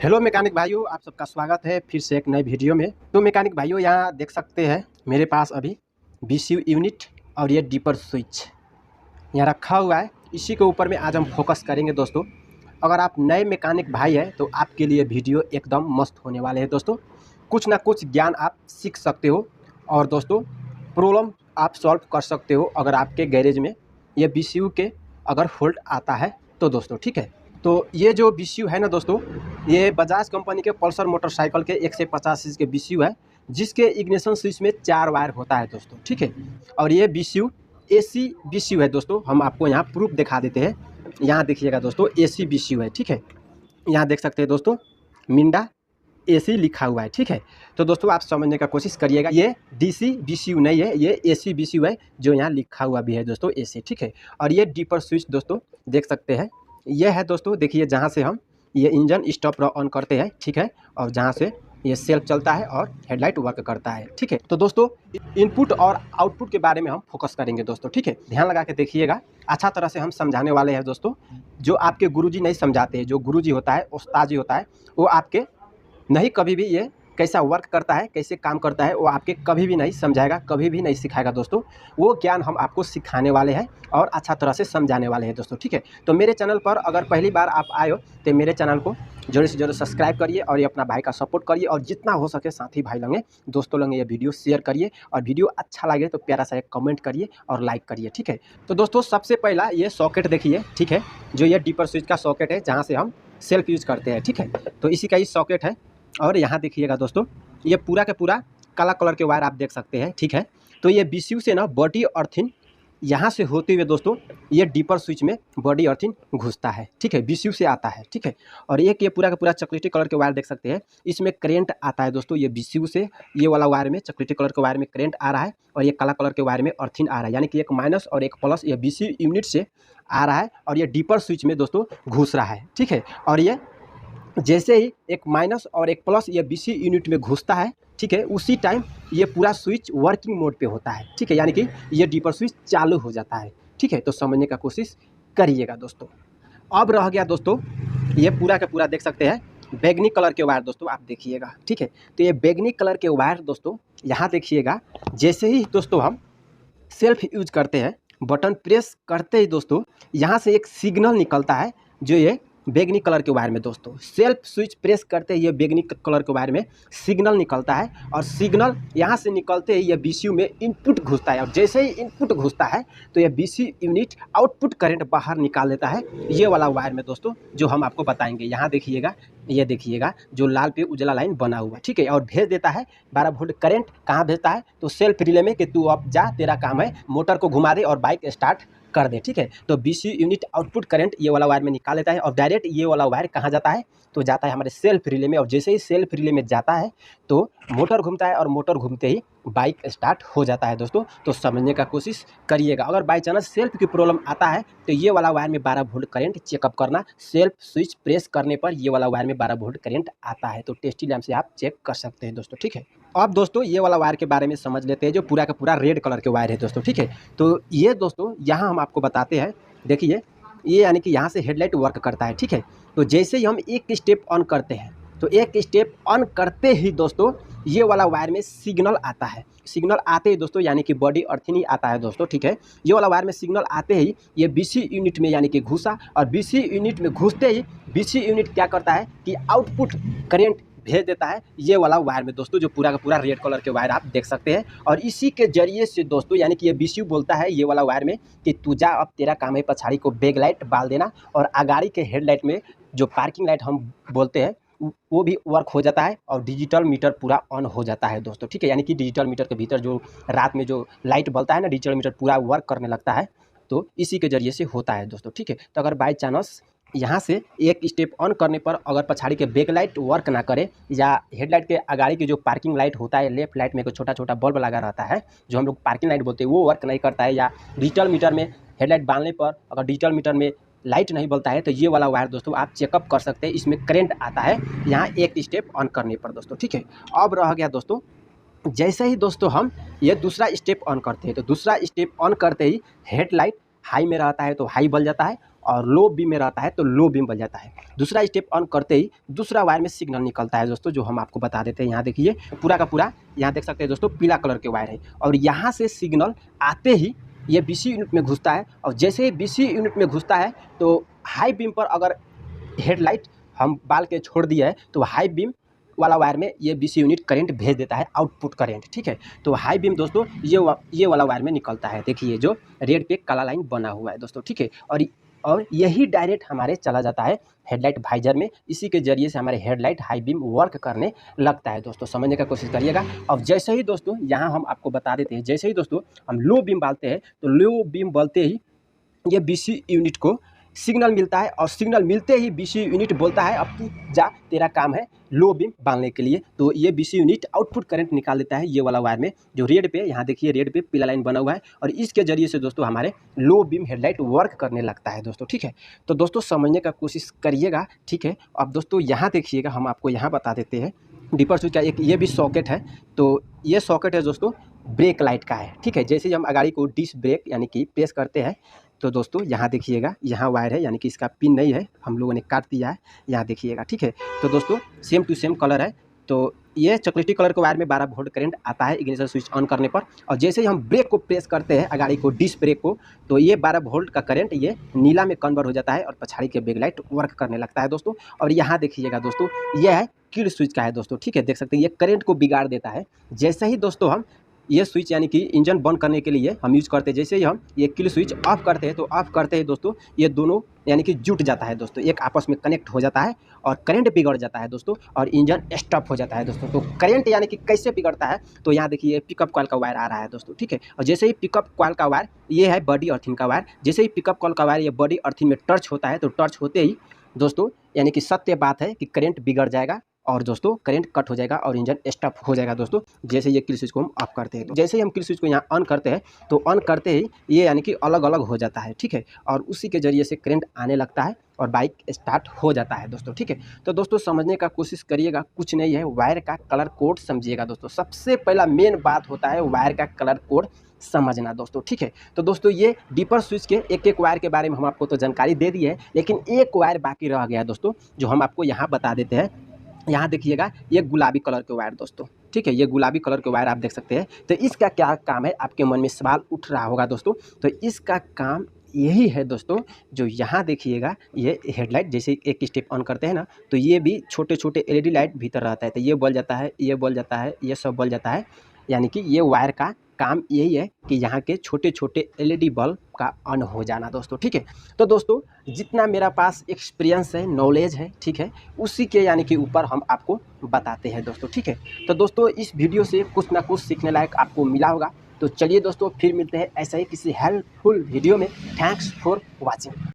Hello mechanic भाइयों, आप सबका स्वागत है फिर से एक नए वीडियो में। तो मैकेनिक भाइयों, यहाँ देख सकते हैं मेरे पास अभी बीसीयू यूनिट और ये डीपर स्विच यहाँ रखा हुआ है। इसी के ऊपर में आज हम फोकस करेंगे दोस्तों। अगर आप नए मैकेनिक भाई हैं तो आपके लिए वीडियो एकदम मस्त होने वाले हैं दोस्तों। कुछ ना कुछ ज्ञान आप सीख सकते हो और दोस्तों प्रॉब्लम आप सॉल्व कर सकते हो अगर आपके गैरेज में ये बीसीयू के अगर फॉल्ट आता है तो दोस्तों, ठीक है। तो ये जो बीसीयू है ना दोस्तों, ये बजाज कंपनी के पल्सर मोटरसाइकिल के 150 सीसी के बीसीयू है, जिसके इग्निशन स्विच में 4 वायर होता है दोस्तों, ठीक है। और ये बीसीयू एसी बीसीयू है दोस्तों। हम आपको यहाँ प्रूफ दिखा देते हैं। यहाँ देखिएगा दोस्तों, एसी बीसीयू है, ठीक है। यहाँ देख सकते हैं दोस्तों, मिंडा एसी लिखा हुआ है, ठीक है। तो दोस्तों आप समझने का कोशिश करिएगा, ये डीसी बीसीयू नहीं है, ये एसी बीसीयू है जो यहाँ लिखा हुआ भी है दोस्तों, एसी, ठीक है। और ये डीपर स्विच दोस्तों देख सकते हैं, ये है दोस्तों। देखिए जहाँ से हम ये इंजन स्टॉप ऑन करते हैं, ठीक है, और जहाँ से ये सेल्फ चलता है और हेडलाइट वर्क करता है, ठीक है। तो दोस्तों इनपुट और आउटपुट के बारे में हम फोकस करेंगे दोस्तों, ठीक है। ध्यान लगा के देखिएगा, अच्छा तरह से हम समझाने वाले हैं दोस्तों। जो आपके गुरुजी नहीं समझाते, जो गुरुजी होता है, उस्ताद जी होता है, वो आपके नहीं कभी भी ये कैसा वर्क करता है, कैसे काम करता है, वो आपके कभी भी नहीं समझाएगा, कभी भी नहीं सिखाएगा दोस्तों। वो ज्ञान हम आपको सिखाने वाले हैं और अच्छा तरह से समझाने वाले हैं दोस्तों, ठीक है। तो मेरे चैनल पर अगर पहली बार आप आए हो तो मेरे चैनल को जरूर से जरूर सब्सक्राइब करिए और ये अपना भाई का सपोर्ट करिए, और जितना हो सके साथी भाई लंगे, दोस्तों लंगे ये वीडियो शेयर करिए, और वीडियो अच्छा लगे तो प्यारा सा एक कमेंट करिए और लाइक करिए, ठीक है। तो दोस्तों सबसे पहला ये सॉकेट देखिए, ठीक है, जो ये डीपर स्विच का सॉकेट है जहाँ से हम सेल्फ यूज करते हैं, ठीक है। तो इसी का ही सॉकेट है। और यहाँ देखिएगा दोस्तों, ये पूरा का पूरा काला कलर के वायर आप देख सकते हैं, ठीक है। तो ये बीसीयू से ना बॉडी अर्थिंग यहाँ से होते हुए दोस्तों ये डीपर स्विच में बॉडी अर्थिंग घुसता है, ठीक है, बीसीयू से आता है, ठीक है। और एक ये पूरा का पूरा चॉकलेटी कलर के वायर देख सकते हैं, इसमें करेंट आता है दोस्तों। ये बीसीयू से ये वाला वायर में, चॉकलेटी कलर के वायर में करेंट आ रहा है, और ये काला कलर के वायर में अर्थिंग आ रहा है, यानी कि एक माइनस और एक प्लस ये बीसीयू यूनिट से आ रहा है और ये डीपर स्विच में दोस्तों घुस रहा है, ठीक है। और ये जैसे ही एक माइनस और एक प्लस ये बीसी यूनिट में घुसता है, ठीक है, उसी टाइम ये पूरा स्विच वर्किंग मोड पे होता है, ठीक है, यानी कि ये डीपर स्विच चालू हो जाता है, ठीक है। तो समझने का कोशिश करिएगा दोस्तों। अब रह गया दोस्तों, ये पूरा का पूरा देख सकते हैं बैगनी कलर के वायर दोस्तों, आप देखिएगा, ठीक है। तो ये बैगनी कलर के वायर दोस्तों यहाँ देखिएगा, जैसे ही दोस्तों हम सेल्फ यूज करते हैं, बटन प्रेस करते ही दोस्तों यहाँ से एक सिग्नल निकलता है, जो ये बैगनी कलर के वायर में दोस्तों सेल्फ स्विच प्रेस करते ही ये बैगनी कलर के वायर में सिग्नल निकलता है, और सिग्नल यहाँ से निकलते ही ये बीसीयू में इनपुट घुसता है, और जैसे ही इनपुट घुसता है तो ये बीसीयू यूनिट आउटपुट करंट बाहर निकाल देता है, ये वाला वायर में दोस्तों, जो हम आपको बताएंगे। यहाँ देखिएगा, ये देखिएगा जो लाल पे उजला लाइन बना हुआ है, ठीक है, और भेज देता है 12 वोल्ट करंट। कहाँ भेजता है? तो सेल्फ रिले में, कि तू अब जा, तेरा काम है, मोटर को घुमा दे और बाइक स्टार्ट कर दे, ठीक है। तो बीसीयू यूनिट आउटपुट करंट ये वाला वायर में निकाल लेता है, और डायरेक्ट ये वाला वायर कहाँ जाता है? तो जाता है हमारे सेल्फ रिले में, और जैसे ही सेल्फ रिले में जाता है तो मोटर घूमता है, और मोटर घूमते ही बाइक स्टार्ट हो जाता है दोस्तों। तो समझने का कोशिश करिएगा। अगर बाई चांस सेल्फ की प्रॉब्लम आता है तो ये वाला वायर में 12 वोल्ट करंट चेकअप करना। सेल्फ स्विच प्रेस करने पर ये वाला वायर में 12 वोल्ट करंट आता है, तो टेस्टी लैंप से आप चेक कर सकते हैं दोस्तों, ठीक है। अब दोस्तों ये वाला वायर के बारे में समझ लेते हैं, जो पूरा का पूरा रेड कलर के वायर है दोस्तों, ठीक है। तो ये दोस्तों यहाँ हम आपको बताते हैं, देखिए ये यानी कि यहाँ से हेडलाइट वर्क करता है, ठीक है। तो जैसे ही हम एक स्टेप ऑन करते हैं, तो एक स्टेप ऑन करते ही दोस्तों ये वाला वायर में सिग्नल आता है। सिग्नल आते ही दोस्तों यानी कि बॉडी अर्थिंग आता है दोस्तों, ठीक है। ये वाला वायर में सिग्नल आते ही ये बीसी यूनिट में यानी कि घुसा, और बीसी यूनिट में घुसते ही बीसी यूनिट क्या करता है कि आउटपुट करंट भेज देता है ये वाला वायर में दोस्तों, जो पूरा का पूरा रेड कलर के वायर आप देख सकते हैं। और इसी के जरिए से दोस्तों यानी कि ये बीसीयू बोलता है ये वाला वायर में कि तू जा, अब तेरा काम है पछाड़ी को बैक लाइट बाल देना, और आगाड़ी के हेडलाइट में जो पार्किंग लाइट हम बोलते हैं वो भी वर्क हो जाता है, और डिजिटल मीटर पूरा ऑन हो जाता है दोस्तों, ठीक है। यानी कि डिजिटल मीटर के भीतर जो रात में जो लाइट बलता है ना, डिजिटल मीटर पूरा वर्क करने लगता है, तो इसी के जरिए से होता है दोस्तों, ठीक है। तो अगर बाई चांस यहाँ से एक स्टेप ऑन करने पर अगर पछाड़ी के बैक लाइट वर्क ना करे, या हेडलाइट के आगाड़ी की जो पार्किंग लाइट होता है, लेफ्ट लाइट में कोई छोटा छोटा बल्ब लगा रहता है जो हम लोग पार्किंग लाइट बोलते हैं, वो वर्क नहीं करता है, या डिजिटल मीटर में हेडलाइट बांधने पर अगर डिजिटल मीटर में लाइट नहीं बलता है, तो ये वाला वायर दोस्तों आप चेकअप कर सकते हैं। इसमें करंट आता है यहाँ एक स्टेप ऑन करने पर दोस्तों, ठीक है। अब रह गया दोस्तों, जैसे ही दोस्तों हम ये दूसरा स्टेप ऑन करते हैं, तो दूसरा स्टेप ऑन करते ही हेडलाइट हाई में रहता है तो हाई बल जाता है, और लो बीम में रहता है तो लो बीम बन जाता है। दूसरा स्टेप ऑन करते ही दूसरा वायर में सिग्नल निकलता है दोस्तों, जो हम आपको बता देते हैं। यहाँ देखिए पूरा का पूरा यहाँ देख सकते हैं दोस्तों पीला कलर के वायर है, और यहाँ से सिग्नल आते ही ये BC यूनिट में घुसता है, और जैसे ही BC यूनिट में घुसता है तो हाई बीम पर अगर हेडलाइट हम बाल के छोड़ दिया है तो हाई बीम वाला वायर में ये BC यूनिट करंट भेज देता है, आउटपुट करंट, ठीक है। तो हाई बीम दोस्तों ये वाला वायर में निकलता है, देखिए जो रेड पे काला लाइन बना हुआ है दोस्तों, ठीक है। और यही डायरेक्ट हमारे चला जाता है हेडलाइट वाइजर में, इसी के जरिए से हमारे हेडलाइट हाई बीम वर्क करने लगता है दोस्तों, समझने का कोशिश करिएगा। अब जैसे ही दोस्तों यहाँ हम आपको बता देते हैं, जैसे ही दोस्तों हम लो बीम बालते हैं तो लो बीम बोलते ही ये BC यूनिट को सिग्नल मिलता है, और सिग्नल मिलते ही BC यूनिट बोलता है अब तू जा, तेरा काम है लो बीम बांधने के लिए। तो ये BC यूनिट आउटपुट करंट निकाल देता है ये वाला वायर में, जो रेड पे, यहाँ देखिए रेड पे पीला लाइन बना हुआ है, और इसके जरिए से दोस्तों हमारे लो बीम हेडलाइट वर्क करने लगता है दोस्तों, ठीक है। तो दोस्तों समझने का कोशिश करिएगा, ठीक है। अब दोस्तों यहाँ देखिएगा, हम आपको यहाँ बता देते हैं डीपर स्विच का एक ये भी सॉकेट है। तो ये सॉकेट है दोस्तों ब्रेक लाइट का है, ठीक है। जैसे ही हम गाड़ी को डिस्क ब्रेक यानी कि प्रेस करते हैं तो दोस्तों यहाँ देखिएगा, यहाँ वायर है, यानी कि इसका पिन नहीं है, हम लोगों ने काट दिया है, यहाँ देखिएगा, ठीक है। तो दोस्तों सेम टू सेम कलर है। तो ये चॉकलेटी कलर के वायर में 12 वोल्ट करंट आता है इग्निशन स्विच ऑन करने पर, और जैसे ही हम ब्रेक को प्रेस करते हैं गाड़ी को डिस्क ब्रेक को, तो ये 12 वोल्ट का करंट ये नीला में कन्वर्ट हो जाता है, और पछाड़ी के बैकलाइट वर्क करने लगता है दोस्तों। और यहाँ देखिएगा दोस्तों, यह है किल स्विच का है दोस्तों, ठीक है, देख सकते हैं ये करंट को बिगाड़ देता है। जैसे ही दोस्तों हम ये स्विच यानी कि इंजन बंद करने के लिए हम यूज़ करते हैं, जैसे ही हम ये किल स्विच ऑफ करते हैं तो ऑफ करते हैं दोस्तों ये दोनों यानी कि जुट जाता है दोस्तों, एक आपस में कनेक्ट हो जाता है और करंट बिगड़ जाता है दोस्तों, और इंजन स्टॉप हो जाता है दोस्तों। तो करंट यानी कि कैसे बिगड़ता है, तो यहाँ देखिए पिकअप कॉइल का वायर आ रहा है दोस्तों, ठीक है। और जैसे ही पिकअप कॉइल का वायर, ये है बॉडी अर्थिंग का वायर, जैसे ही पिकअप कॉइल का वायर ये बॉडी अर्थिंग में टच होता है तो टच होते ही दोस्तों यानी कि सत्य बात है कि करंट बिगड़ जाएगा, और दोस्तों करंट कट हो जाएगा और इंजन स्टॉप हो जाएगा दोस्तों, जैसे ये किल स्विच को हम ऑफ करते हैं। तो जैसे ही हम किल स्विच को यहाँ ऑन करते हैं तो ऑन करते ही ये यानी कि अलग अलग हो जाता है, ठीक है, और उसी के जरिए से करंट आने लगता है और बाइक स्टार्ट हो जाता है दोस्तों, ठीक है। तो दोस्तों समझने का कोशिश करिएगा, कुछ नहीं है, वायर का कलर कोड समझिएगा दोस्तों। सबसे पहला मेन बात होता है वायर का कलर कोड समझना दोस्तों, ठीक है। तो दोस्तों ये डीपर स्विच के एक एक वायर के बारे में हम आपको तो जानकारी दे दी है, लेकिन एक वायर बाकी रह गया है दोस्तों, जो हम आपको यहाँ बता देते हैं। यहाँ देखिएगा ये गुलाबी कलर के वायर दोस्तों, ठीक है, ये गुलाबी कलर के वायर आप देख सकते हैं। तो इसका क्या काम है, आपके मन में सवाल उठ रहा होगा दोस्तों। तो इसका काम यही है दोस्तों, जो यहाँ देखिएगा ये हेडलाइट जैसे एक स्टेप ऑन करते हैं ना, तो ये भी छोटे छोटे LED लाइट भीतर रहता है, तो ये बल जाता है, ये बल जाता है, ये सब बल जाता है, यानी कि ये वायर का काम यही है कि यहाँ के छोटे छोटे LED बल्ब का ऑन हो जाना दोस्तों, ठीक है। तो दोस्तों जितना मेरा पास एक्सपीरियंस है, नॉलेज है, ठीक है, उसी के यानी कि ऊपर हम आपको बताते हैं दोस्तों, ठीक है। तो दोस्तों इस वीडियो से कुछ ना कुछ सीखने लायक आपको मिला होगा। तो चलिए दोस्तों फिर मिलते हैं ऐसा ही किसी हेल्पफुल वीडियो में। Thanks for watching.